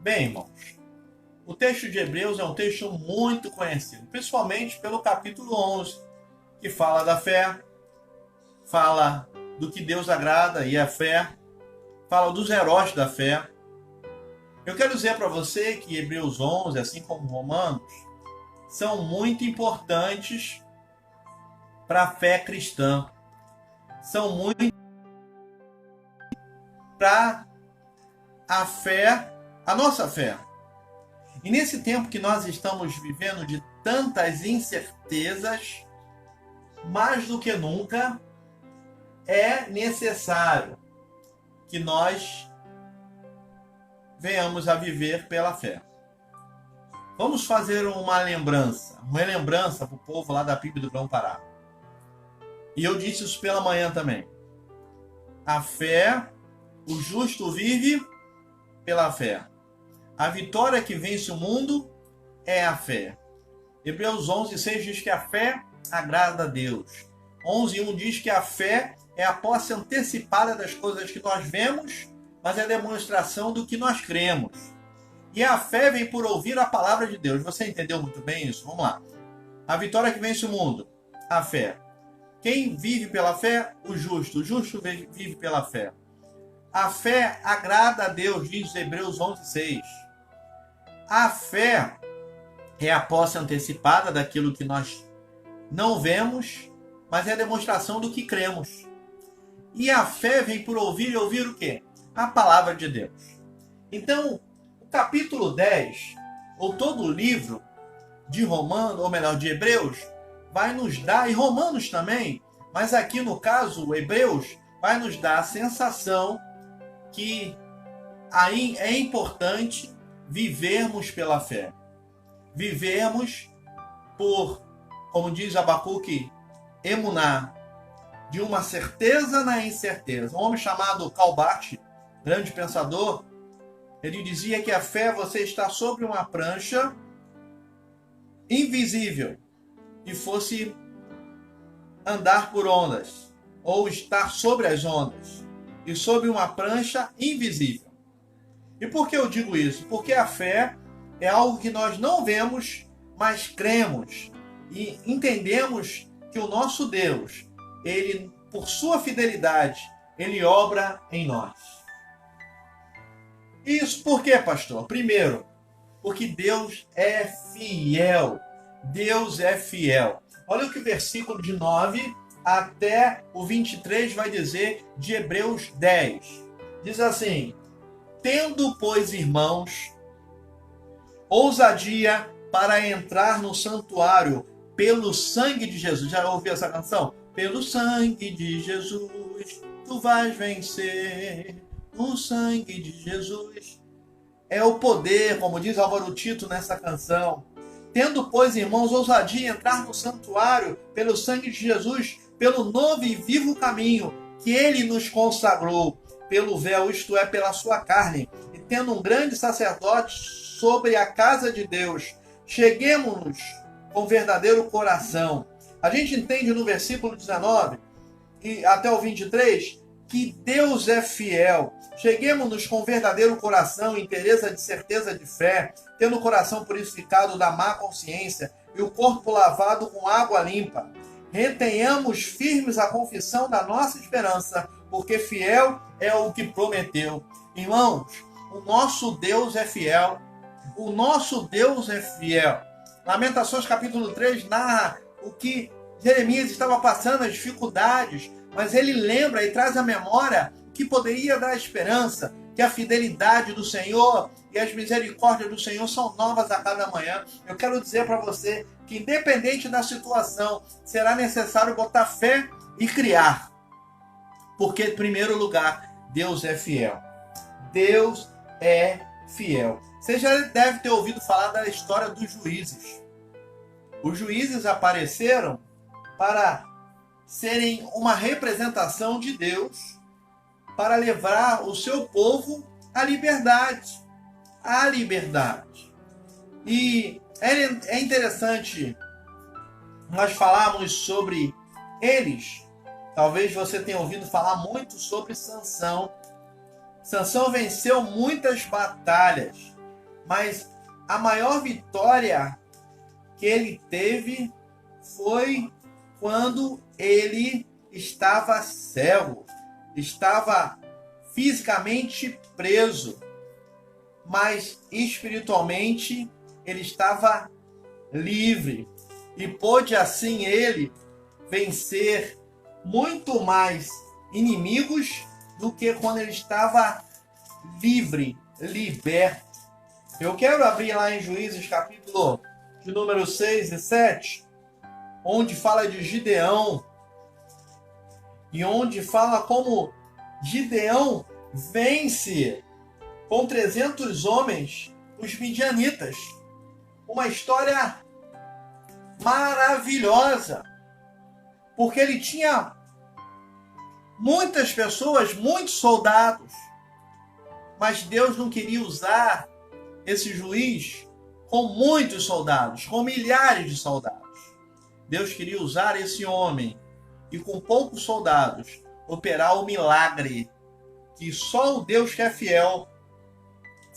Bem, irmãos, o texto de Hebreus é um texto muito conhecido, principalmente pelo capítulo 11, que fala da fé, fala do que Deus agrada e a fé, fala dos heróis da fé. Eu quero dizer para você que Hebreus 11, assim como Romanos, são muito importantes para a fé cristã. São muito para a fé, a nossa fé. E nesse tempo que nós estamos vivendo de tantas incertezas, mais do que nunca, é necessário que nós venhamos a viver pela fé. Vamos fazer uma relembrança para o povo lá da PIB do Grão-Pará. E eu disse isso pela manhã também. A fé, o justo vive pela fé. A vitória que vence o mundo é a fé. Hebreus 11:6 diz que a fé agrada a Deus. 11:1 diz que a fé é a posse antecipada das coisas que nós vemos, mas é a demonstração do que nós cremos. E a fé vem por ouvir a palavra de Deus. Você entendeu muito bem isso? Vamos lá. A vitória que vence o mundo, a fé. Quem vive pela fé? O justo. O justo vive pela fé. A fé agrada a Deus, diz Hebreus 11:6. A fé é a posse antecipada daquilo que nós não vemos, mas é a demonstração do que cremos. E a fé vem por ouvir e ouvir o quê? A palavra de Deus. Então, o capítulo 10, ou todo o livro de Romanos, ou melhor, de Hebreus, vai nos dar, e Romanos também, mas aqui no caso, Hebreus, vai nos dar a sensação que aí é importante vivermos pela fé. Vivermos por, como diz Abacuque, emuná, de uma certeza na incerteza. Um homem chamado Karl Barth, grande pensador, ele dizia que a fé você está sobre uma prancha invisível e fosse andar por ondas, ou estar sobre as ondas, e sobre uma prancha invisível. E por que eu digo isso? Porque a fé é algo que nós não vemos, mas cremos e entendemos que o nosso Deus, ele, por sua fidelidade, ele obra em nós. Isso por quê, pastor? Primeiro, porque Deus é fiel. Deus é fiel. Olha o que o versículo de 9 até o 23 vai dizer de Hebreus 10. Diz assim: tendo, pois, irmãos, ousadia para entrar no santuário pelo sangue de Jesus. Já ouviu essa canção? Pelo sangue de Jesus, tu vais vencer. No sangue de Jesus. É o poder, como diz Álvaro Tito nessa canção. Tendo, pois, irmãos, ousadia entrar no santuário pelo sangue de Jesus, pelo novo e vivo caminho que ele nos consagrou, pelo véu, isto é, pela sua carne, e tendo um grande sacerdote sobre a casa de Deus, cheguemos-nos com verdadeiro coração. A gente entende no versículo 19 e até o 23 que Deus é fiel. Cheguemos-nos com verdadeiro coração, inteireza de certeza de fé, tendo o coração purificado da má consciência e o corpo lavado com água limpa. Retenhamos firmes a confissão da nossa esperança, porque fiel é o que prometeu. Irmãos, o nosso Deus é fiel. O nosso Deus é fiel. Lamentações capítulo 3 narra o que Jeremias estava passando, as dificuldades, mas ele lembra e traz à memória que poderia dar esperança, que a fidelidade do Senhor e as misericórdias do Senhor são novas a cada manhã. Eu quero dizer para você que, independente da situação, será necessário botar fé e criar. Porque, em primeiro lugar, Deus é fiel. Deus é fiel. Você já deve ter ouvido falar da história dos juízes. Os juízes apareceram para serem uma representação de Deus, para levar o seu povo à liberdade. À liberdade. E é interessante nós falarmos sobre eles. Talvez você tenha ouvido falar muito sobre Sansão. Sansão venceu muitas batalhas. Mas a maior vitória que ele teve foi quando ele estava cego, estava fisicamente preso, mas espiritualmente ele estava livre. E pôde assim ele vencer muito mais inimigos do que quando ele estava livre, liberto. Eu quero abrir lá em Juízes, capítulo de número 6 e 7, onde fala de Gideão, e onde fala como Gideão vence com 300 homens os midianitas. Uma história maravilhosa, porque ele tinha muitas pessoas, muitos soldados, mas Deus não queria usar esse juiz com muitos soldados, com milhares de soldados. Deus queria usar esse homem e com poucos soldados operar o milagre que só o Deus que é fiel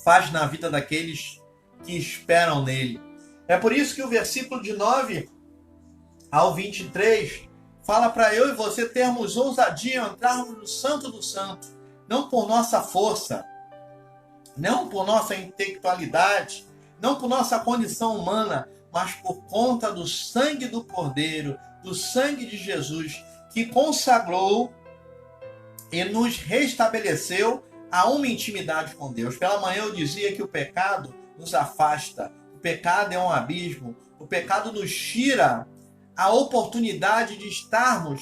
faz na vida daqueles que esperam nele. É por isso que o versículo de 9 ao 23 fala para eu e você termos ousadia, entrarmos no Santo do Santo, não por nossa força, não por nossa intelectualidade, não por nossa condição humana, mas por conta do sangue do Cordeiro, do sangue de Jesus, que consagrou e nos restabeleceu a uma intimidade com Deus. Pela manhã eu dizia que o pecado nos afasta, o pecado é um abismo, o pecado nos tira a oportunidade de estarmos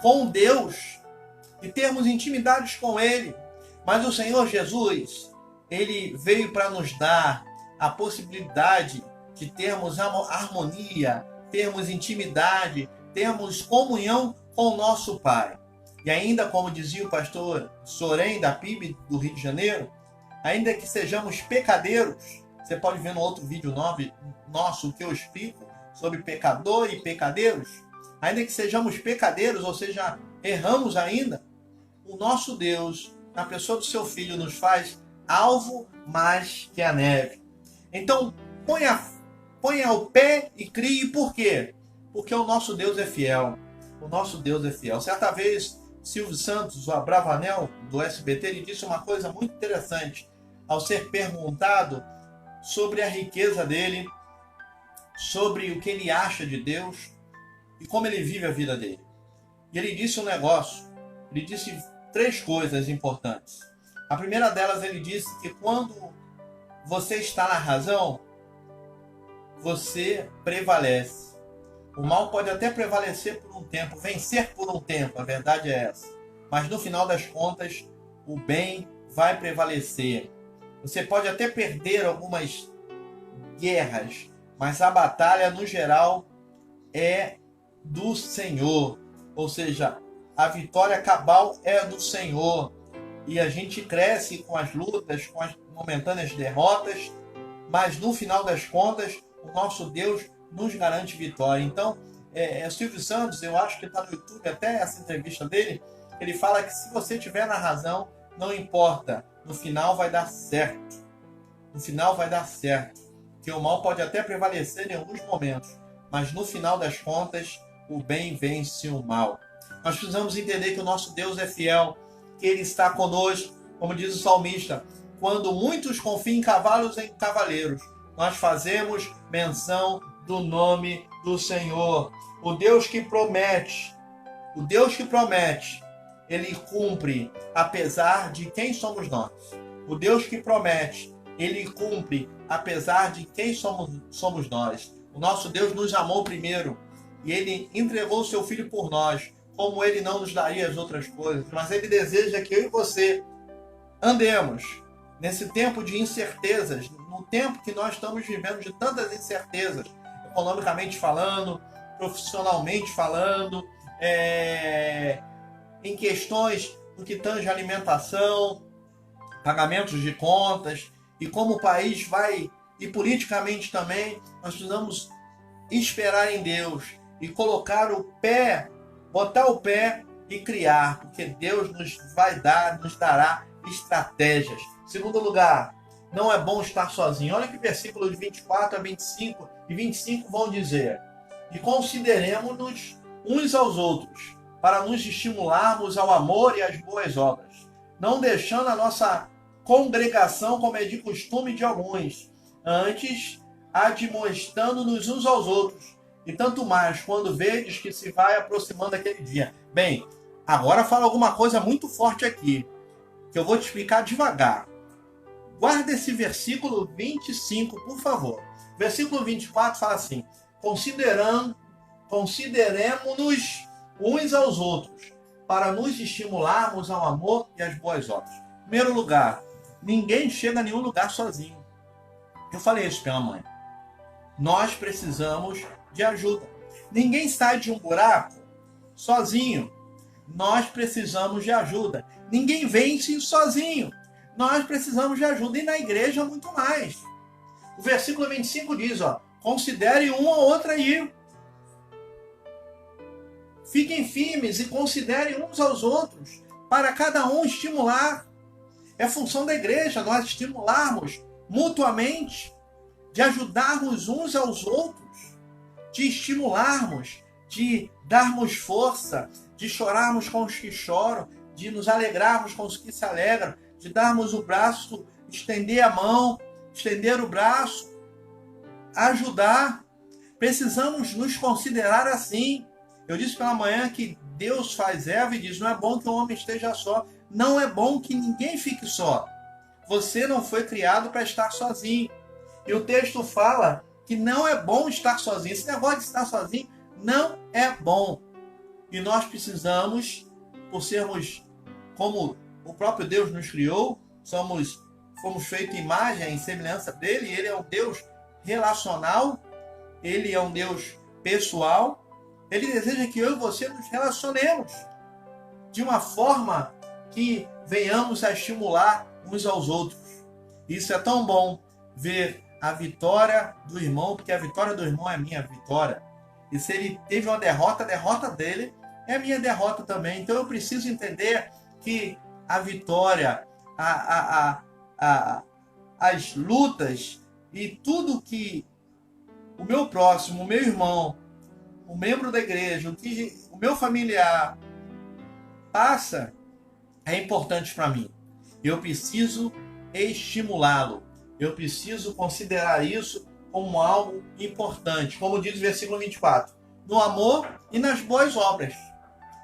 com Deus e termos intimidades com Ele. Mas o Senhor Jesus, Ele veio para nos dar a possibilidade de termos harmonia, termos intimidade, termos comunhão com o nosso Pai. E ainda, como dizia o pastor Sorém, da PIB do Rio de Janeiro, ainda que sejamos pecadeiros, você pode ver no outro vídeo nosso que eu explico sobre pecador e pecadeiros, ainda que sejamos pecadeiros, ou seja, erramos ainda, o nosso Deus, na pessoa do seu Filho, nos faz alvo mais que a neve. Então, ponha o pé e crie. Por quê? Porque o nosso Deus é fiel. O nosso Deus é fiel. Certa vez, Silvio Santos, o Abravanel do SBT, ele disse uma coisa muito interessante ao ser perguntado sobre a riqueza dele, sobre o que ele acha de Deus e como ele vive a vida dele. E ele disse um negócio, ele disse 3 coisas importantes. A primeira delas, ele disse que quando você está na razão, você prevalece. O mal pode até prevalecer por um tempo, vencer por um tempo, a verdade é essa. Mas no final das contas, o bem vai prevalecer. Você pode até perder algumas guerras, mas a batalha, no geral, é do Senhor. Ou seja, a vitória cabal é do Senhor. E a gente cresce com as lutas, com as momentâneas derrotas, mas no final das contas, o nosso Deus nos garante vitória. Então, Silvio Santos, eu acho que está no YouTube até essa entrevista dele, ele fala que se você estiver na razão, não importa, no final vai dar certo. No final vai dar certo. Que o mal pode até prevalecer em alguns momentos, mas no final das contas, o bem vence o mal. Nós precisamos entender que o nosso Deus é fiel, que Ele está conosco, como diz o salmista, quando muitos confiam em cavalos e em cavaleiros, nós fazemos menção do nome do Senhor. O Deus que promete, Ele cumpre, apesar de quem somos nós. O Deus que promete, Ele cumpre, apesar de quem somos nós. O nosso Deus nos amou primeiro, e Ele entregou o seu Filho por nós, como Ele não nos daria as outras coisas. Mas Ele deseja que eu e você andemos nesse tempo de incertezas, no tempo que nós estamos vivendo de tantas incertezas, economicamente falando, profissionalmente falando, em questões no que tange alimentação, pagamentos de contas, e como o país vai, e politicamente também, nós precisamos esperar em Deus e colocar o pé, botar o pé e criar, porque Deus nos dará estratégias. Segundo lugar, não é bom estar sozinho. Olha que versículo de 24 a 25 e 25 vão dizer: e consideremos-nos uns aos outros, para nos estimularmos ao amor e às boas obras, não deixando a nossa congregação como é de costume de alguns, antes admoestando-nos uns aos outros, e tanto mais quando vedes que se vai aproximando aquele dia. Bem, agora fala alguma coisa muito forte aqui, que eu vou te explicar devagar. Guarda esse versículo 25, por favor. Versículo 24 fala assim: consideremos-nos uns aos outros, para nos estimularmos ao amor e às boas obras. Em primeiro lugar, ninguém chega a nenhum lugar sozinho. Eu falei isso pela manhã. Nós precisamos de ajuda. Ninguém sai de um buraco sozinho. Nós precisamos de ajuda. Ninguém vence sozinho. Nós precisamos de ajuda. E na igreja, muito mais. O versículo 25 diz, considere um ou outro aí. Fiquem firmes e considerem uns aos outros, para cada um estimular. É função da igreja nós estimularmos mutuamente, de ajudarmos uns aos outros, de estimularmos, de darmos força, de chorarmos com os que choram, de nos alegrarmos com os que se alegram, de darmos o braço, estender a mão, estender o braço, ajudar. Precisamos nos considerar assim. Eu disse pela manhã que Deus faz Eva e diz: não é bom que o homem esteja só. Não é bom que ninguém fique só. Você não foi criado para estar sozinho. E o texto fala que não é bom estar sozinho. Esse negócio de estar sozinho não é bom. E nós precisamos, por sermos como o próprio Deus nos criou, fomos feitos imagem e semelhança dele. Ele é um Deus relacional, ele é um Deus pessoal. Ele deseja que eu e você nos relacionemos de uma forma que venhamos a estimular uns aos outros. Isso é tão bom, ver a vitória do irmão, porque a vitória do irmão é a minha vitória. E se ele teve uma derrota, a derrota dele é a minha derrota também. Então eu preciso entender que a vitória, as lutas e tudo que o meu próximo, o meu irmão, o membro da igreja, o meu familiar passa, é importante para mim. Eu preciso estimulá-lo. Eu preciso considerar isso como algo importante. Como diz o versículo 24. No amor e nas boas obras.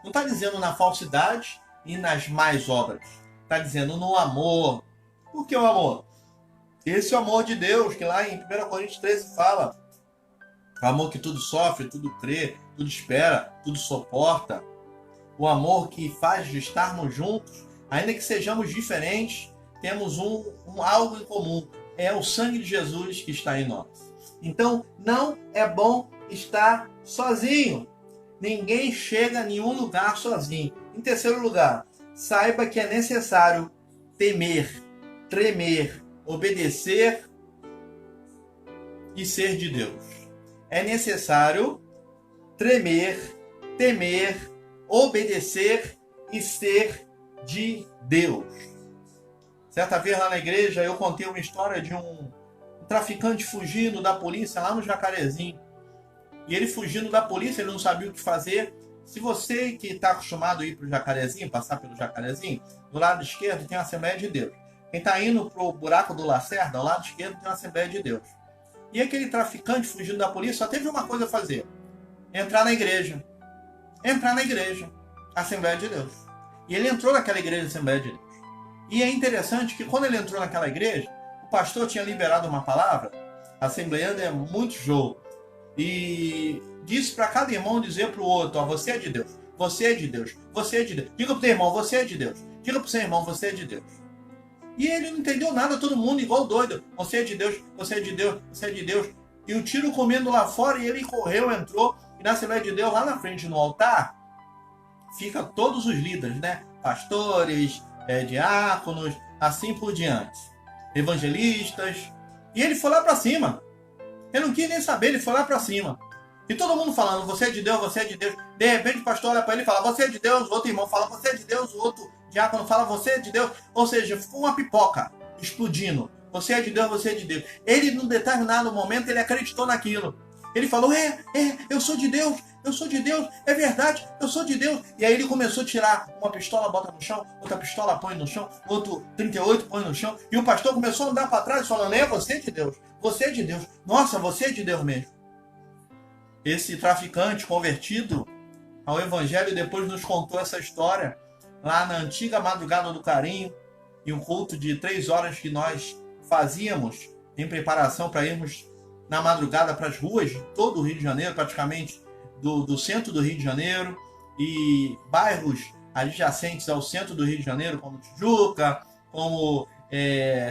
Não está dizendo na falsidade e nas más obras. Está dizendo no amor. Por que o amor? Esse é o amor de Deus, que lá em 1 Coríntios 13 fala. O amor que tudo sofre, tudo crê, tudo espera, tudo suporta. O amor que faz de estarmos juntos, ainda que sejamos diferentes, temos algo em comum. É o sangue de Jesus que está em nós. Então, não é bom estar sozinho. Ninguém chega a nenhum lugar sozinho. Em terceiro lugar, saiba que é necessário temer, tremer, obedecer e ser de Deus. É necessário tremer, temer, obedecer e ser de Deus. Certa vez lá na igreja eu contei uma história de um traficante fugindo da polícia lá no Jacarezinho. E ele fugindo da polícia, ele não sabia o que fazer. Se você que está acostumado a ir para o Jacarezinho, passar pelo Jacarezinho, do lado esquerdo tem a Assembleia de Deus. Quem está indo para o buraco do Lacerda, ao lado esquerdo tem a Assembleia de Deus. E aquele traficante fugindo da polícia só teve uma coisa a fazer: entrar na igreja. Entrar na igreja, Assembleia de Deus. E ele entrou naquela igreja, Assembleia de Deus. E é interessante que quando ele entrou naquela igreja, o pastor tinha liberado uma palavra, assembleando é muito jogo, e disse para cada irmão dizer para o outro: você é de Deus, você é de Deus, você é de Deus. Diga para o teu irmão: você é de Deus. Diga para o seu irmão: você é de Deus. E ele não entendeu nada, todo mundo igual doido: você é de Deus, você é de Deus, você é de Deus. E o tiro comendo lá fora, e ele correu, entrou, e na Assembleia de Deus, lá na frente, no altar, fica todos os líderes, né? Pastores, diáconos, assim por diante. Evangelistas. E ele foi lá para cima. Ele não quis nem saber, ele foi lá para cima. E todo mundo falando: você é de Deus, você é de Deus. De repente o pastor olha para ele e fala: você é de Deus. O outro irmão fala: você é de Deus. O outro diácono fala: você é de Deus. Ou seja, ficou uma pipoca explodindo. você é de Deus, você é de Deus. Ele, num determinado momento, ele acreditou naquilo. Ele falou, eu sou de Deus, é verdade, eu sou de Deus. E aí ele começou a tirar uma pistola, bota no chão, outra pistola põe no chão, outro 38 põe no chão. E o pastor começou a andar para trás falando, você é de Deus, você é de Deus. Nossa, você é de Deus mesmo. Esse traficante convertido ao Evangelho depois nos contou essa história lá na antiga Madrugada do Carinho, e um culto de 3 horas que nós fazíamos em preparação para irmos na madrugada para as ruas de todo o Rio de Janeiro, praticamente do centro do Rio de Janeiro e bairros adjacentes ao centro do Rio de Janeiro, como Tijuca, como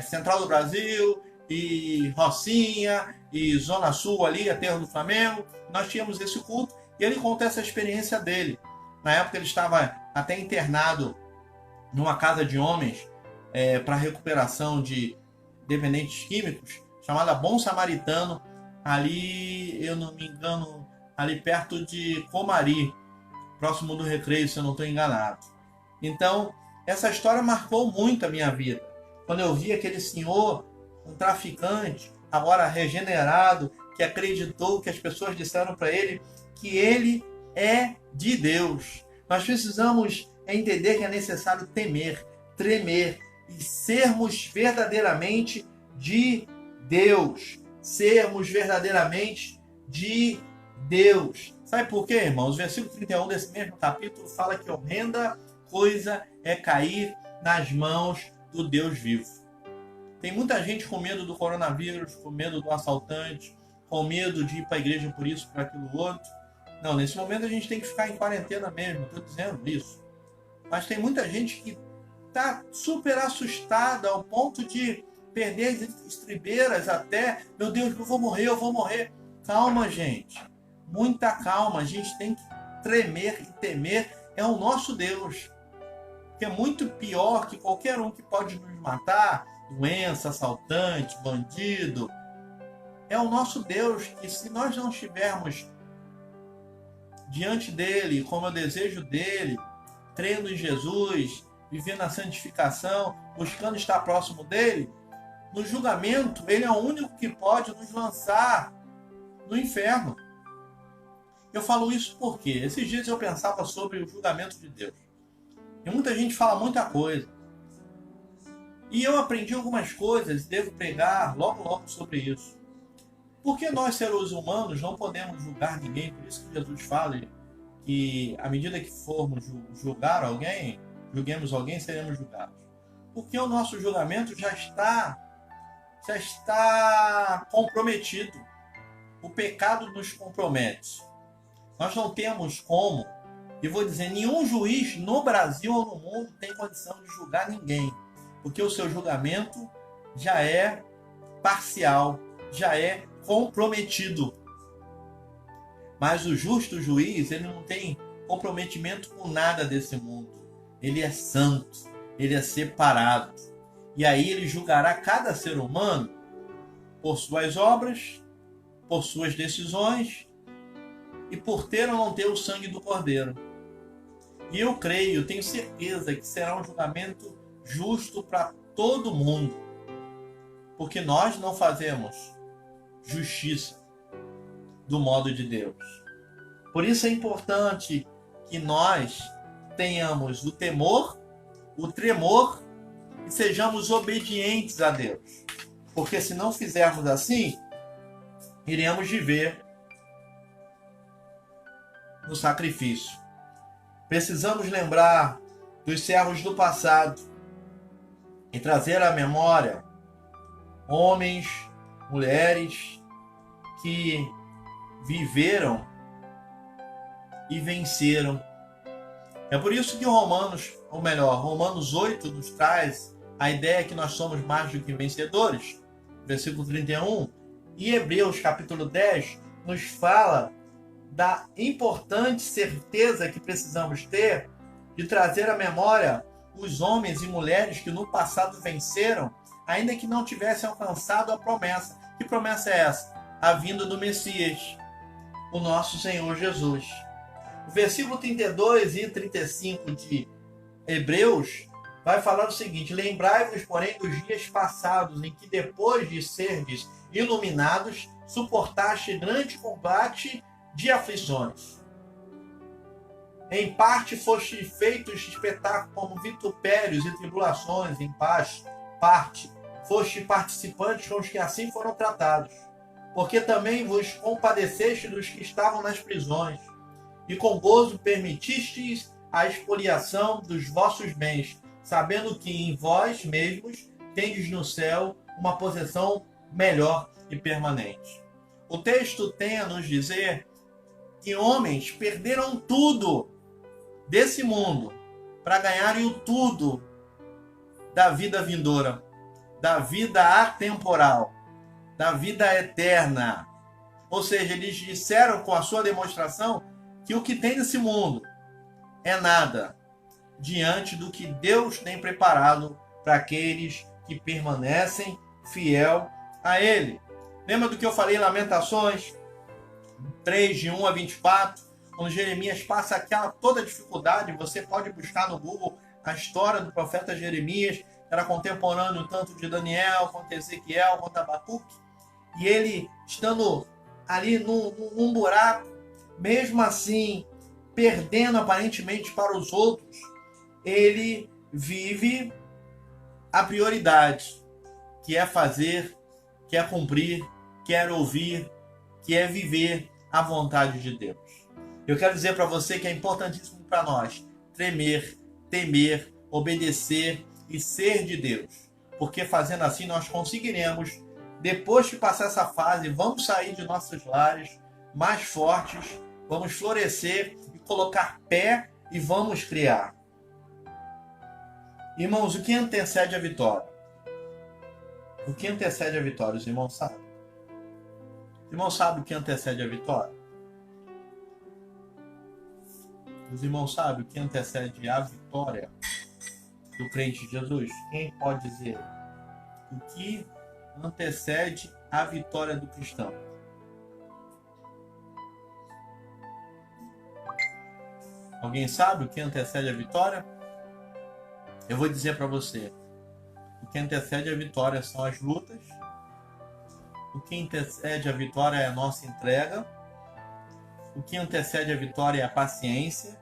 Central do Brasil e Rocinha e Zona Sul ali, Aterro do Flamengo. Nós tínhamos esse culto e ele conta essa experiência dele. Na época ele estava até internado numa casa de homens para recuperação de dependentes químicos, chamada Bom Samaritano, ali, eu não me engano, ali perto de Comari, próximo do Recreio, se eu não estou enganado. Então, essa história marcou muito a minha vida. Quando eu vi aquele senhor, um traficante, agora regenerado, que acreditou, que as pessoas disseram para ele que ele é de Deus. Nós precisamos entender que é necessário temer, tremer e sermos verdadeiramente de Deus. Sermos verdadeiramente de Deus. Sabe por quê, irmãos? O versículo 31 desse mesmo capítulo fala que horrenda coisa é cair nas mãos do Deus vivo. Tem muita gente com medo do coronavírus, com medo do assaltante, com medo de ir para a igreja por isso, por aquilo outro. Não, nesse momento a gente tem que ficar em quarentena mesmo, estou dizendo isso. Mas tem muita gente que está super assustada ao ponto de perder as estribeiras até, meu Deus, eu vou morrer. Calma, gente. Muita calma. A gente tem que tremer e temer. É o nosso Deus. Que é muito pior que qualquer um que pode nos matar. Doença, assaltante, bandido. É o nosso Deus que, se nós não estivermos diante dele, como é o desejo dele, crendo em Jesus, vivendo a santificação, buscando estar próximo dele, no julgamento, ele é o único que pode nos lançar no inferno. Eu falo isso porque esses dias eu pensava sobre o julgamento de Deus. E muita gente fala muita coisa. E eu aprendi algumas coisas e devo pregar logo sobre isso. Porque nós, seres humanos, não podemos julgar ninguém. Por isso que Jesus fala que, à medida que formos julgar alguém, julguemos alguém, seremos julgados. Porque o nosso julgamento já está comprometido. O pecado nos compromete. Nós não temos como, e vou dizer, nenhum juiz no Brasil ou no mundo tem condição de julgar ninguém, porque o seu julgamento já é parcial, já é comprometido. Mas o justo juiz, ele não tem comprometimento com nada desse mundo. Ele é santo, ele é separado. E aí ele julgará cada ser humano por suas obras, por suas decisões e por ter ou não ter o sangue do Cordeiro. E eu creio, tenho certeza que será um julgamento justo para todo mundo. Porque nós não fazemos justiça do modo de Deus. Por isso é importante que nós tenhamos o temor, o tremor e sejamos obedientes a Deus. Porque se não fizermos assim, iremos viver no sacrifício. Precisamos lembrar dos servos do passado e trazer à memória homens, mulheres que viveram e venceram. É por isso que Romanos 8 nos traz a ideia que nós somos mais do que vencedores, versículo 31, e Hebreus capítulo 10 nos fala da importante certeza que precisamos ter de trazer à memória os homens e mulheres que no passado venceram, ainda que não tivessem alcançado a promessa. Que promessa é essa? A vinda do Messias, o nosso Senhor Jesus. O versículo 32 e 35 de Hebreus vai falar o seguinte: lembrai-vos, porém, dos dias passados, em que depois de serdes iluminados, suportaste grande combate de aflições. Em parte foste feitos espetáculo como vitupérios e tribulações, em parte foste participantes com os que assim foram tratados. Porque também vos compadeceste dos que estavam nas prisões, e com gozo permitistes a expoliação dos vossos bens, sabendo que em vós mesmos tendes no céu uma possessão melhor e permanente. O texto tem a nos dizer que homens perderam tudo desse mundo para ganharem o tudo da vida vindoura, da vida atemporal, da vida eterna. Ou seja, eles disseram com a sua demonstração que o que tem nesse mundo é nada diante do que Deus tem preparado para aqueles que permanecem fiel a Ele. Lembra do que eu falei em Lamentações 3, de 1 a 24? Quando Jeremias passa aquela toda dificuldade, você pode buscar no Google a história do profeta Jeremias, que era contemporâneo tanto de Daniel, quanto Ezequiel, quanto Abacuque. E ele, estando ali num buraco, mesmo assim, perdendo aparentemente para os outros, ele vive a prioridade, que é fazer, que é cumprir, que é ouvir, que é viver a vontade de Deus. Eu quero dizer para você que é importantíssimo para nós tremer, temer, obedecer e ser de Deus. Porque fazendo assim nós conseguiremos, depois de passar essa fase, vamos sair de nossos lares mais fortes, vamos florescer e colocar pé e vamos criar. Irmãos, o que antecede a vitória? O que antecede a vitória, os irmãos sabem? Os irmãos sabem o que antecede a vitória? Os irmãos sabem o que antecede a vitória do crente de Jesus? Quem pode dizer o que antecede a vitória do cristão? Alguém sabe o que antecede a vitória? Eu vou dizer para você. O que antecede a vitória são as lutas. O que antecede a vitória é a nossa entrega. O que antecede a vitória é a paciência.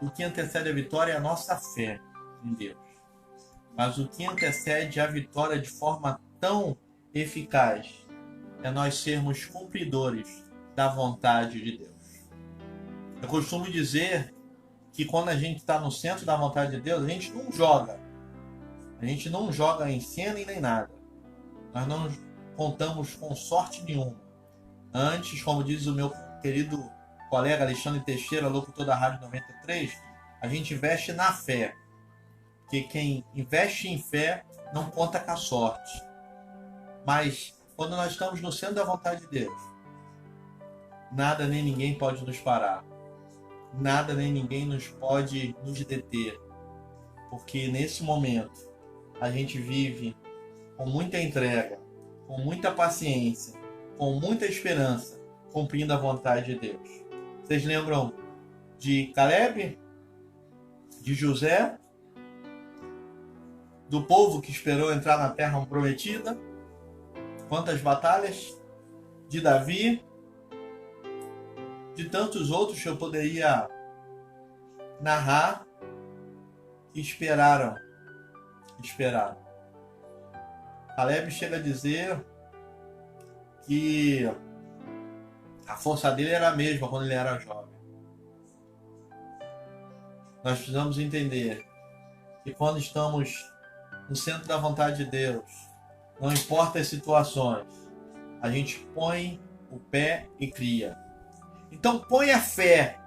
O que antecede a vitória é a nossa fé em Deus. Mas o que antecede a vitória de forma tão eficaz é nós sermos cumpridores da vontade de Deus. Eu costumo dizer que quando a gente está no centro da vontade de Deus, a gente não joga. A gente não joga em cena e nem nada. Nós não contamos com sorte nenhuma. Antes, como diz o meu querido colega Alexandre Teixeira, locutor da Rádio 93, a gente investe na fé. Porque quem investe em fé não conta com a sorte. Mas quando nós estamos no centro da vontade de Deus, nada nem ninguém pode nos parar. Nada nem ninguém pode nos deter. Porque nesse momento a gente vive com muita entrega, com muita paciência, com muita esperança, cumprindo a vontade de Deus. Vocês lembram de Caleb? De José? Do povo que esperou entrar na terra prometida? Quantas batalhas? De Davi? De tantos outros que eu poderia narrar, que esperaram. Caleb chega a dizer que a força dele era a mesma quando ele era jovem. Nós precisamos entender que quando estamos no centro da vontade de Deus, não importa as situações, a gente põe o pé e cria. Então põe a fé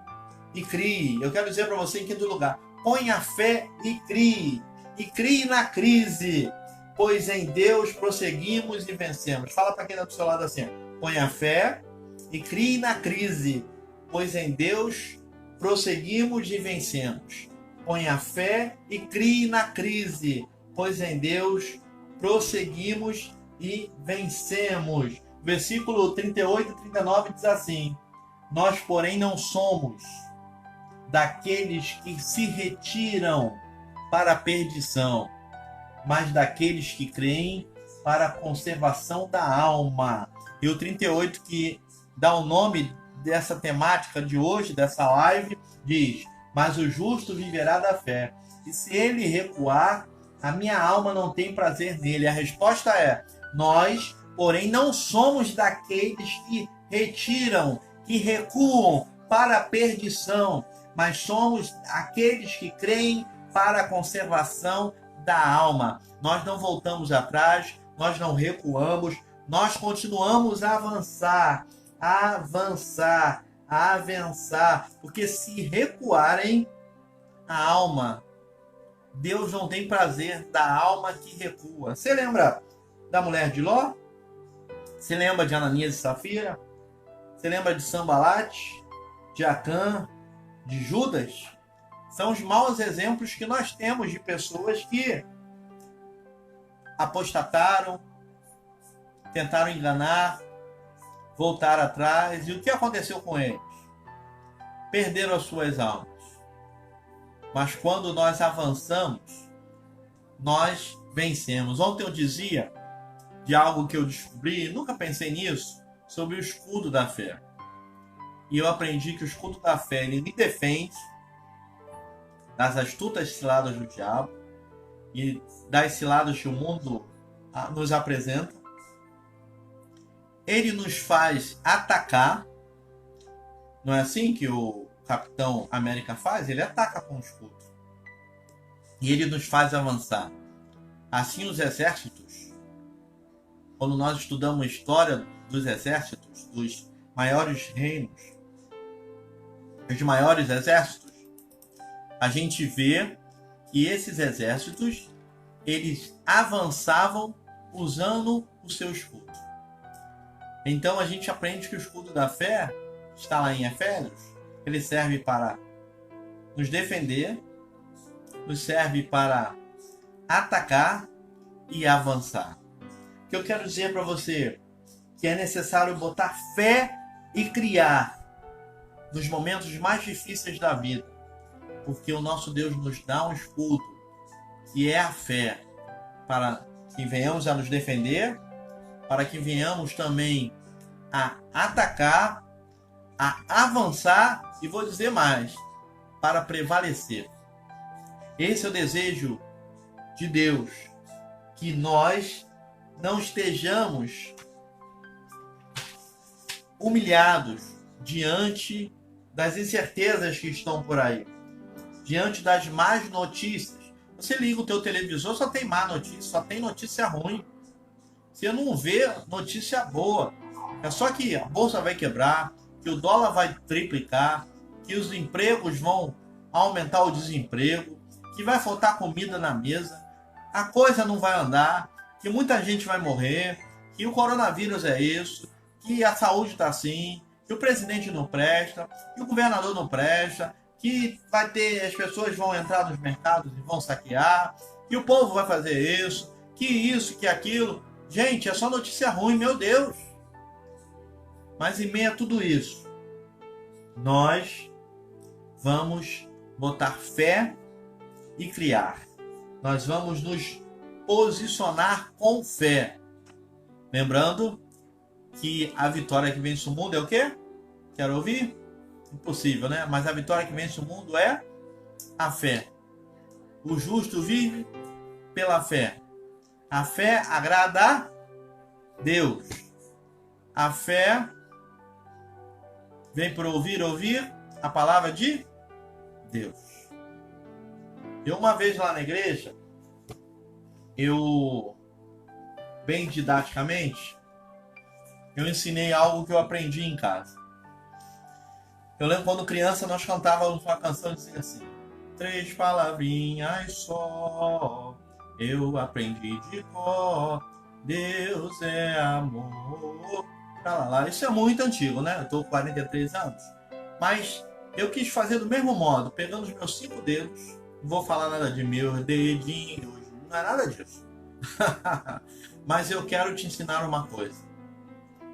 e crie. Eu quero dizer para você em quinto lugar, põe a fé e crie. E crie na crise, pois em Deus prosseguimos e vencemos. Fala para quem está do seu lado assim, põe a fé e crie na crise, pois em Deus prosseguimos e vencemos. Põe a fé e crie na crise, pois em Deus prosseguimos e vencemos. Versículo 38 e 39 diz assim: nós, porém, não somos daqueles que se retiram para a perdição, mas daqueles que creem para a conservação da alma. E o 38, que dá o nome dessa temática de hoje, dessa live, diz: mas o justo viverá da fé, e se ele recuar, a minha alma não tem prazer nele. A resposta é: nós, porém, não somos daqueles que retiram, que recuam para a perdição, mas somos aqueles que creem para a conservação da alma. Nós não voltamos atrás, nós não recuamos, nós continuamos a avançar, porque se recuarem a alma, Deus não tem prazer da alma que recua. Você lembra da mulher de Ló? Você lembra de Ananias e Safira? Você lembra de Sambalate, de Acã, de Judas? São os maus exemplos que nós temos de pessoas que apostataram, tentaram enganar, voltaram atrás. E o que aconteceu com eles? Perderam as suas almas. Mas quando nós avançamos, nós vencemos. Ontem eu dizia de algo que eu descobri, nunca pensei nisso, sobre o escudo da fé. E eu aprendi que o escudo da fé, ele me defende das astutas ciladas do diabo e das ciladas que o mundo nos apresenta. Ele nos faz atacar. Não é assim que o Capitão América faz? Ele ataca com o escudo. E ele nos faz avançar. Assim os exércitos, quando nós estudamos a história dos exércitos, dos maiores reinos, os maiores exércitos, a gente vê que esses exércitos, eles avançavam usando o seu escudo. Então a gente aprende que o escudo da fé, está lá em Efésios, ele serve para nos defender, nos serve para atacar e avançar. O que eu quero dizer para você que é necessário botar fé e criar nos momentos mais difíceis da vida, porque o nosso Deus nos dá um escudo, que é a fé, para que venhamos a nos defender, para que venhamos também a atacar, a avançar e vou dizer mais, para prevalecer. Esse é o desejo de Deus, que nós não estejamos humilhados diante das incertezas que estão por aí, diante das más notícias. Você liga o teu televisor, só tem má notícia, só tem notícia ruim. Você não vê notícia boa. É só que a bolsa vai quebrar, que o dólar vai triplicar, que os empregos vão aumentar o desemprego, que vai faltar comida na mesa, a coisa não vai andar, que muita gente vai morrer, que o coronavírus é isso, que a saúde está assim, que o presidente não presta, que o governador não presta, que vai ter, as pessoas vão entrar nos mercados e vão saquear, que o povo vai fazer isso, que isso, que aquilo. Gente, é só notícia ruim, meu Deus. Mas em meio a tudo isso, nós vamos botar fé e criar. Nós vamos nos posicionar com fé. Lembrando que a vitória que vence o mundo é o quê? Quero ouvir? Impossível, né? Mas a vitória que vence o mundo é a fé. O justo vive pela fé. A fé agrada a Deus. A fé vem por ouvir a palavra de Deus. Eu uma vez lá na igreja, bem didaticamente, eu ensinei algo que eu aprendi em casa. Eu lembro quando criança nós cantávamos uma canção dizendo assim: 3 palavrinhas só, eu aprendi de cor, Deus é amor. Lá. Isso é muito antigo, né? Eu tô com 43 anos. Mas eu quis fazer do mesmo modo, pegando os meus 5 dedos, não vou falar nada de meus dedinhos, não é nada disso. Mas eu quero te ensinar uma coisa,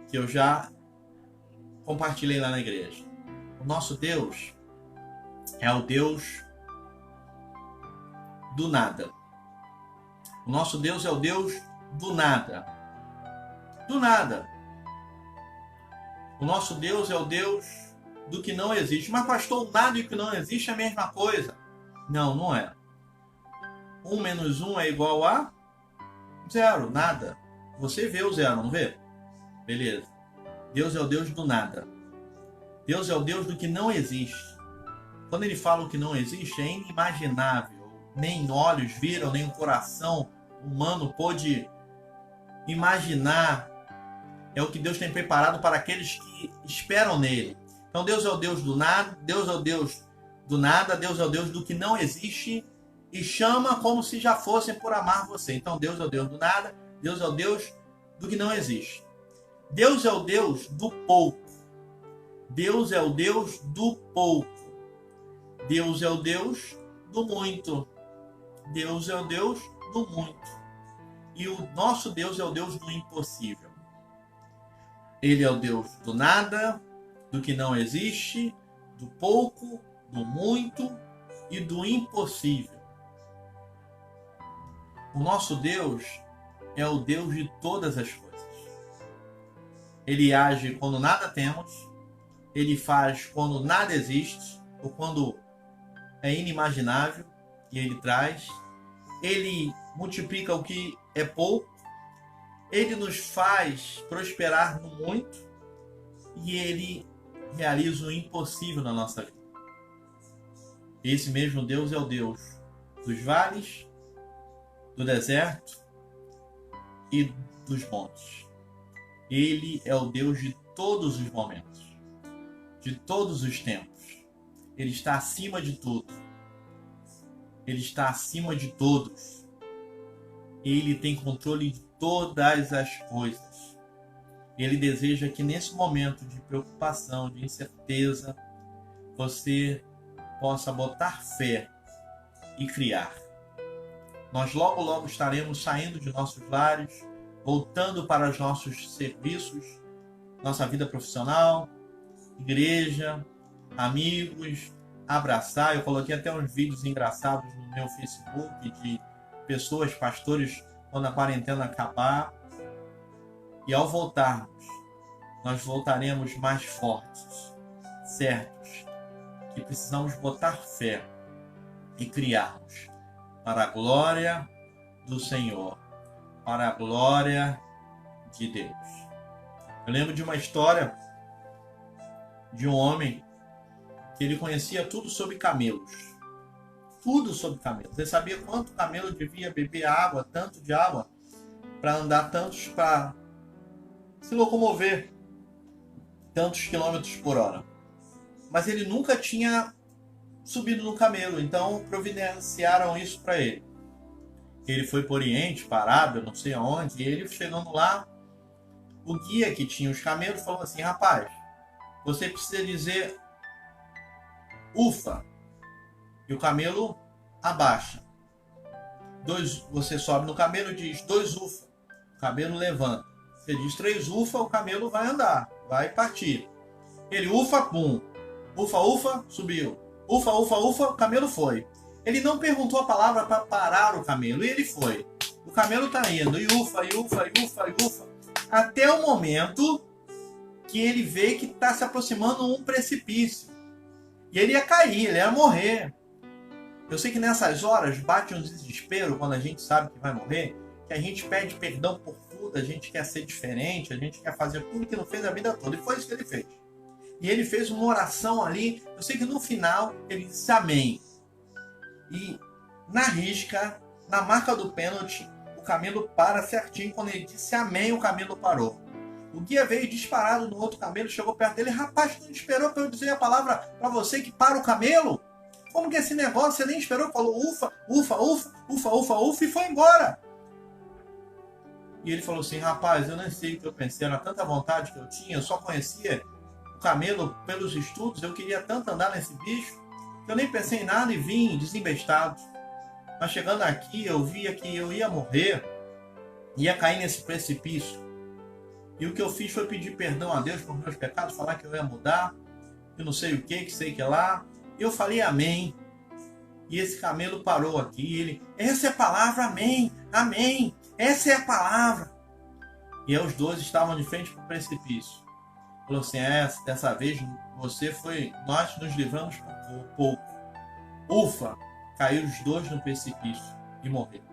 que eu já compartilhei lá na igreja. O nosso Deus é o Deus do nada. O nosso Deus é o Deus do nada. Do nada. O nosso Deus é o Deus do que não existe. Mas, pastor, o nada e o que não existe é a mesma coisa. Não, não é. 1 menos 1 é igual a 0, nada. Você vê o zero, não vê? Beleza. Deus é o Deus do nada. Deus é o Deus do que não existe. Quando ele fala o que não existe, é inimaginável. Nem olhos viram, nem o coração humano pôde imaginar. É o que Deus tem preparado para aqueles que esperam nele. Então Deus é o Deus do nada, Deus é o Deus do nada, Deus é o Deus do que não existe e chama como se já fossem por amar você. Então Deus é o Deus do nada, Deus é o Deus do que não existe. Deus é o Deus do pouco. Deus é o Deus do pouco. Deus é o Deus do muito. Deus é o Deus do muito. E o nosso Deus é o Deus do impossível. Ele é o Deus do nada, do que não existe, do pouco, do muito e do impossível. O nosso Deus é o Deus de todas as coisas. Ele age quando nada temos, ele faz quando nada existe, ou quando é inimaginável, e ele traz. Ele multiplica o que é pouco, ele nos faz prosperar no muito, e ele realiza o impossível na nossa vida. Esse mesmo Deus é o Deus dos vales, do deserto e dos montes. Ele é o Deus de todos os momentos, de todos os tempos. Ele está acima de tudo. Ele está acima de todos. Ele tem controle de todas as coisas. Ele deseja que nesse momento de preocupação, de incerteza, você possa botar fé e criar. Nós logo, logo estaremos saindo de nossos lares, voltando para os nossos serviços, nossa vida profissional, igreja, amigos, abraçar. Eu coloquei até uns vídeos engraçados no meu Facebook de pessoas, pastores, quando a quarentena acabar. E ao voltarmos, nós voltaremos mais fortes, certos, que precisamos botar fé e criarmos para a glória do Senhor, para a glória de Deus. Eu lembro de uma história de um homem que ele conhecia tudo sobre camelos. Tudo sobre camelos. Ele sabia quanto camelo devia beber água, tanto de água, para andar tantos, para se locomover tantos quilômetros por hora. Mas ele nunca tinha subido no camelo, então providenciaram isso para ele. Ele foi para o Oriente, para a Arábia, não sei aonde, e ele chegando lá, o guia que tinha os camelos falou assim: rapaz, você precisa dizer ufa, e o camelo abaixa. Você sobe no camelo e diz 2 ufa, o camelo levanta. Você diz 3 ufa, o camelo vai andar, vai partir. Ele ufa, pum, ufa, ufa, subiu. Ufa, ufa, ufa, o camelo foi. Ele não perguntou a palavra para parar o camelo, e ele foi. O camelo está indo, e ufa, e ufa, e ufa, e ufa, até o momento que ele vê que está se aproximando um precipício. E ele ia cair, ele ia morrer. Eu sei que nessas horas bate um desespero quando a gente sabe que vai morrer, que a gente pede perdão por tudo, a gente quer ser diferente, a gente quer fazer tudo que não fez a vida toda. E foi isso que ele fez. E ele fez uma oração ali. Eu sei que no final ele disse amém. E na risca, na marca do pênalti, o camelo para certinho. Quando ele disse amém, o camelo parou. O guia veio disparado no outro camelo, chegou perto dele. Rapaz, tu não esperou para eu dizer a palavra para você que para o camelo? Como que é esse negócio? Você nem esperou? Falou ufa, ufa, ufa, ufa, ufa, ufa e foi embora. E ele falou assim: rapaz, eu nem sei o que eu pensei. Era tanta vontade que eu tinha, eu só conhecia o camelo pelos estudos, eu queria tanto andar nesse bicho, que eu nem pensei em nada e vim desembestado. Mas chegando aqui, eu via que eu ia morrer, ia cair nesse precipício. E o que eu fiz foi pedir perdão a Deus por meus pecados, falar que eu ia mudar, que não sei o que sei que lá. E eu falei amém. E esse camelo parou aqui e ele, essa é a palavra, amém, amém, essa é a palavra. E aí os dois estavam de frente para o precipício. Falou assim, dessa vez nós nos livramos por pouco. Ufa, caiu os dois no precipício e morreram.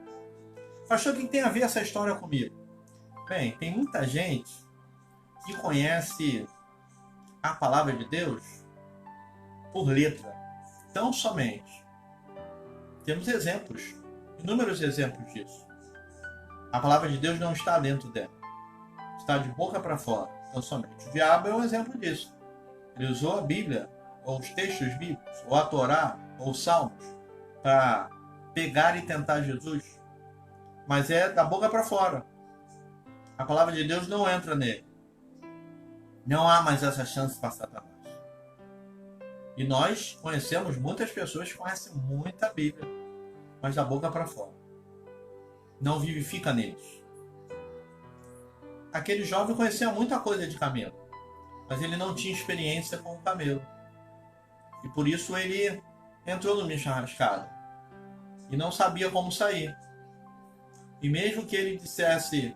Pastor, o que tem a ver essa história comigo? Bem, tem muita gente que conhece a palavra de Deus por letra, tão somente. Temos exemplos, inúmeros exemplos disso. A palavra de Deus não está dentro dela, está de boca para fora, tão somente. O diabo é um exemplo disso. Ele usou a Bíblia, ou os textos bíblicos, ou a Torá, ou os Salmos, para pegar e tentar Jesus. Mas é da boca para fora. A palavra de Deus não entra nele. Não há mais essa chance para Satanás. E nós conhecemos muitas pessoas que conhecem muita Bíblia, mas da boca para fora. Não vivifica neles. Aquele jovem conhecia muita coisa de camelo, mas ele não tinha experiência com o camelo. E por isso ele entrou numa enrascada e não sabia como sair. E mesmo que ele dissesse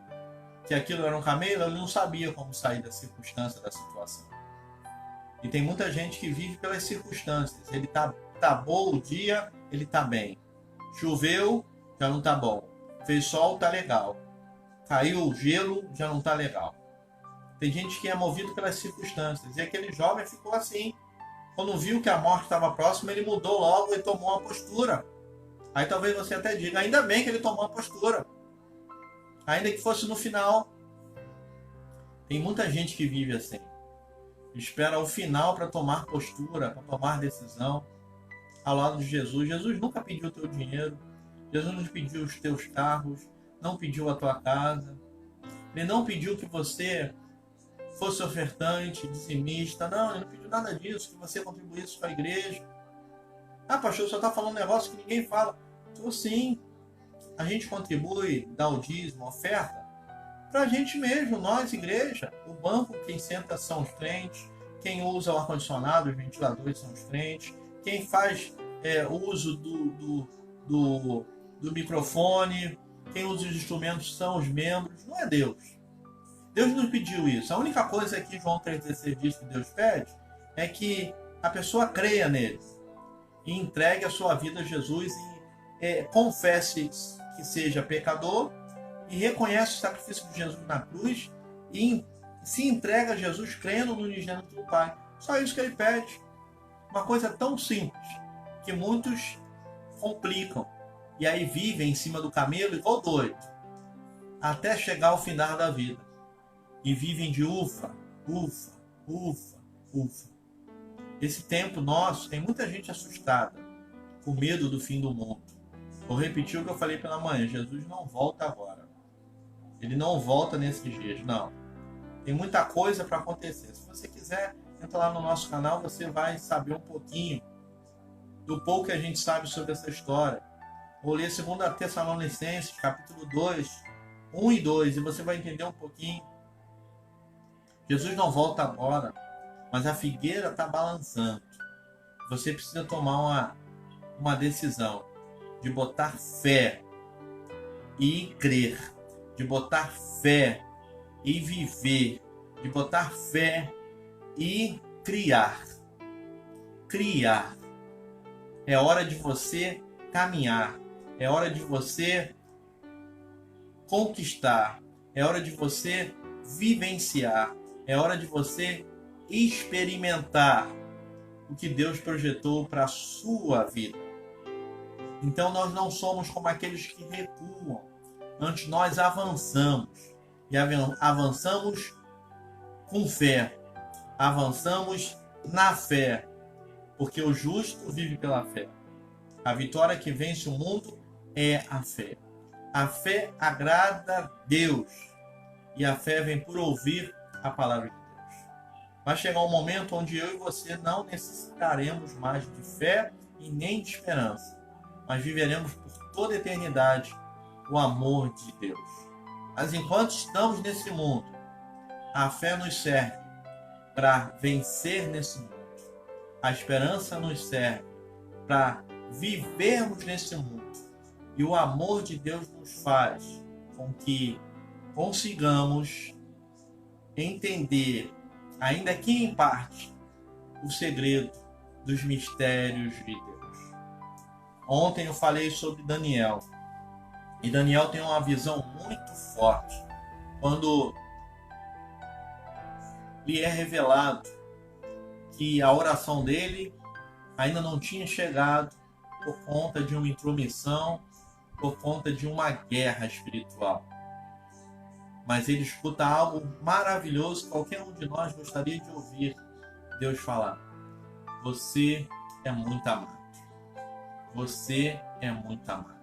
que aquilo era um camelo, ele não sabia como sair da circunstância, da situação. E tem muita gente que vive pelas circunstâncias. Ele tá bom o dia, ele tá bem. Choveu, já não tá bom. Fez sol, tá legal. Caiu o gelo, já não tá legal. Tem gente que é movido pelas circunstâncias. E aquele jovem ficou assim. Quando viu que a morte estava próxima, ele mudou logo e tomou uma postura. Aí talvez você até diga, ainda bem que ele tomou uma postura. Ainda que fosse no final. Tem muita gente que vive assim. Espera o final para tomar postura, para tomar decisão. Ao lado de Jesus. Jesus nunca pediu o teu dinheiro. Jesus não pediu os teus carros. Não pediu a tua casa. Ele não pediu que você fosse ofertante, dizimista. Não, ele não pediu nada disso. Que você contribuísse com a igreja. Ah, pastor, você está falando um negócio que ninguém fala. Então, sim. A gente contribui, dá o dízimo, oferta, para a gente mesmo, nós, igreja. O banco, quem senta são os crentes, quem usa o ar-condicionado, os ventiladores são os crentes, quem faz uso do microfone, quem usa os instrumentos são os membros, não é Deus. Deus nos pediu isso. A única coisa que João 3,16 diz que Deus pede é que a pessoa creia nele e entregue a sua vida a Jesus e confesse que seja pecador e reconhece o sacrifício de Jesus na cruz e se entrega a Jesus crendo no unigênito do Pai. Só isso que ele pede. Uma coisa tão simples que muitos complicam e aí vivem em cima do camelo igual doido até chegar ao final da vida e vivem de ufa, ufa, ufa, ufa. Esse tempo nosso tem muita gente assustada com medo do fim do mundo. Vou repetir o que eu falei pela manhã. Jesus não volta agora. Ele não volta nesses dias, não. Tem muita coisa para acontecer. Se você quiser, entra lá no nosso canal, você vai saber um pouquinho do pouco que a gente sabe sobre essa história. Vou ler 2 Tessalonicenses, capítulo 2, 1 e 2, e você vai entender um pouquinho. Jesus não volta agora, mas a figueira está balançando. Você precisa tomar uma decisão de botar fé e crer, de botar fé e viver, de botar fé e criar. Criar. É hora de você caminhar, é hora de você conquistar, é hora de você vivenciar, é hora de você experimentar o que Deus projetou para a sua vida. Então nós não somos como aqueles que recuam. Antes nós avançamos. E avançamos com fé. Avançamos na fé. Porque o justo vive pela fé. A vitória que vence o mundo é a fé. A fé agrada a Deus. E a fé vem por ouvir a palavra de Deus. Vai chegar um momento onde eu e você não necessitaremos mais de fé e nem de esperança. Mas viveremos por toda a eternidade o amor de Deus. Mas enquanto estamos nesse mundo, a fé nos serve para vencer nesse mundo. A esperança nos serve para vivermos nesse mundo. E o amor de Deus nos faz com que consigamos entender, ainda que em parte, o segredo dos mistérios de Deus. Ontem eu falei sobre Daniel. E Daniel tem uma visão muito forte quando lhe é revelado que a oração dele ainda não tinha chegado por conta de uma intromissão, por conta de uma guerra espiritual. Mas ele escuta algo maravilhoso que qualquer um de nós gostaria de ouvir Deus falar. Você é muito amado. Você é muito amado.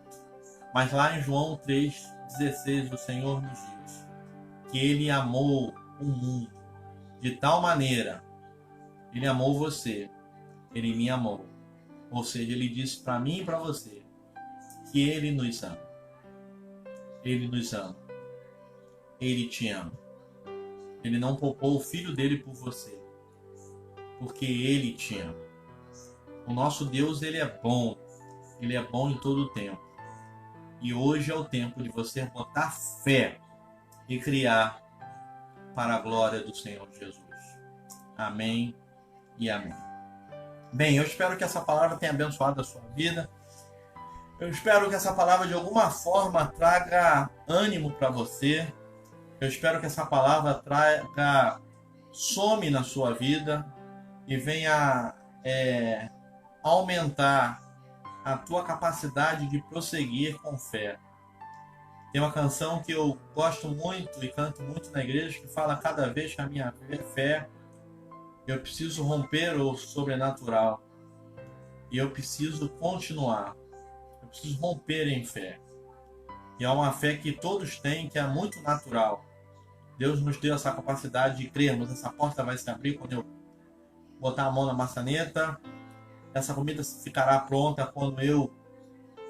Mas lá em João 3,16 o Senhor nos diz que Ele amou o mundo de tal maneira, Ele amou você, Ele me amou. Ou seja, Ele disse para mim e para você que Ele nos ama. Ele nos ama. Ele te ama. Ele não poupou o Filho dele por você, porque Ele te ama. O nosso Deus, Ele é bom. Ele é bom em todo o tempo. E hoje é o tempo de você botar fé e criar para a glória do Senhor Jesus. Amém e amém. Bem, eu espero que essa palavra tenha abençoado a sua vida. Eu espero que essa palavra de alguma forma traga ânimo para você. Eu espero que essa palavra traga some na sua vida e venha aumentar a tua capacidade de prosseguir com fé. Tem uma canção que eu gosto muito e canto muito na igreja que fala: cada vez que a minha fé, eu preciso romper o sobrenatural e eu preciso continuar. Eu preciso romper em fé. E é uma fé que todos têm, que é muito natural. Deus nos deu essa capacidade de crermos. Essa porta vai se abrir quando eu botar a mão na maçaneta. Essa comida ficará pronta quando eu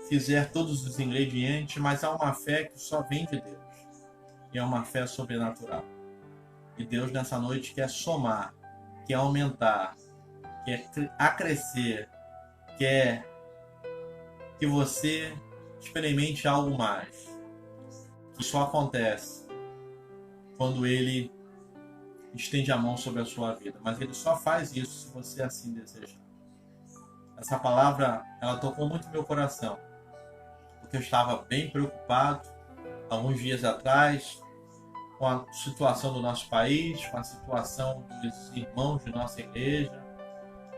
fizer todos os ingredientes, mas é uma fé que só vem de Deus. E é uma fé sobrenatural. E Deus nessa noite quer somar, quer aumentar, quer acrescer, quer que você experimente algo mais. Que só acontece quando Ele estende a mão sobre a sua vida. Mas Ele só faz isso se você assim desejar. Essa palavra, ela tocou muito meu coração, porque eu estava bem preocupado alguns dias atrás com a situação do nosso país, com a situação dos irmãos de nossa igreja,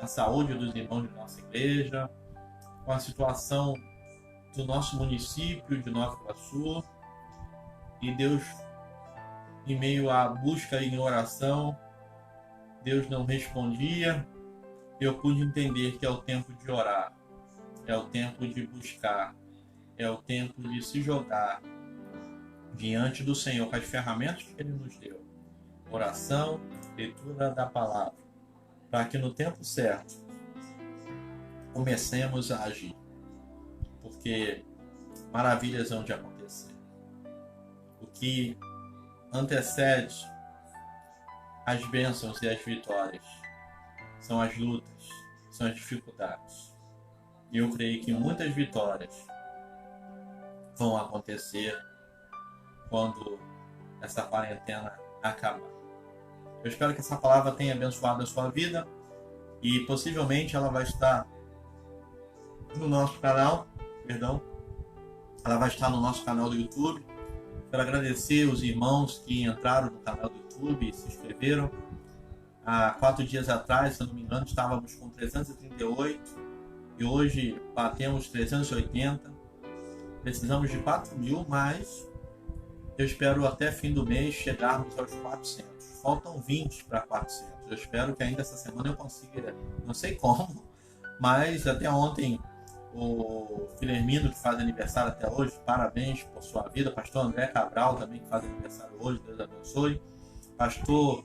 a saúde dos irmãos de nossa igreja, com a situação do nosso município de Nova Iguaçu. E Deus, em meio à busca em oração, Deus não respondia. Eu pude entender que é o tempo de orar, é o tempo de buscar, é o tempo de se jogar diante do Senhor com as ferramentas que Ele nos deu. Oração, leitura da palavra, para que no tempo certo comecemos a agir, porque maravilhas hão de acontecer. O que antecede as bênçãos e as vitórias são as lutas, são as dificuldades. E eu creio que muitas vitórias vão acontecer quando essa quarentena acabar. Eu espero que essa palavra tenha abençoado a sua vida e possivelmente ela vai estar no nosso canal, ela vai estar no nosso canal do YouTube. Quero agradecer os irmãos que entraram no canal do YouTube e se inscreveram. Há 4 dias atrás, se eu não me engano, estávamos com 338 e hoje batemos 380. Precisamos de 4.000, mas eu espero até fim do mês chegarmos aos 400. Faltam 20 para 400. Eu espero que ainda essa semana eu consiga, não sei como, mas até ontem o Filermino, que faz aniversário até hoje, parabéns por sua vida. Pastor André Cabral também, que faz aniversário hoje, Deus abençoe. Pastor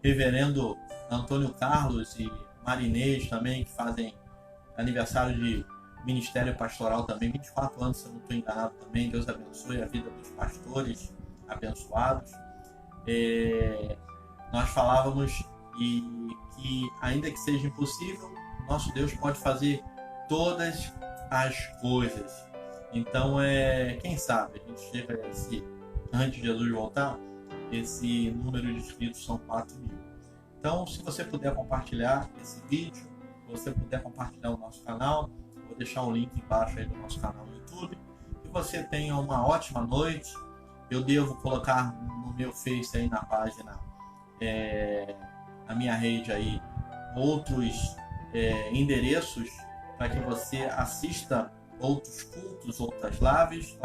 Reverendo Antônio Carlos e Marinês também, que fazem aniversário de ministério pastoral também, 24 anos, se eu não estou enganado também. Deus abençoe a vida dos pastores abençoados. Nós falávamos que ainda que seja impossível, nosso Deus pode fazer todas as coisas. Então, quem sabe a gente chega a antes de Jesus voltar, esse número de inscritos são 4.000. Então, se você puder compartilhar esse vídeo, se você puder compartilhar o nosso canal, vou deixar um link embaixo aí do nosso canal no YouTube. Que você tenha uma ótima noite. Eu devo colocar no meu Face aí na página, na minha rede aí, outros endereços para que você assista outros cultos, outras lives,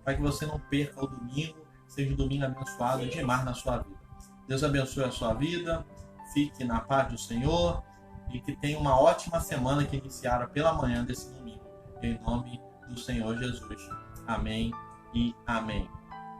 para que você não perca o domingo, seja um domingo abençoado demais na sua vida. Deus abençoe a sua vida, fique na paz do Senhor e que tenha uma ótima semana que iniciara pela manhã desse domingo. Em nome do Senhor Jesus. Amém e amém.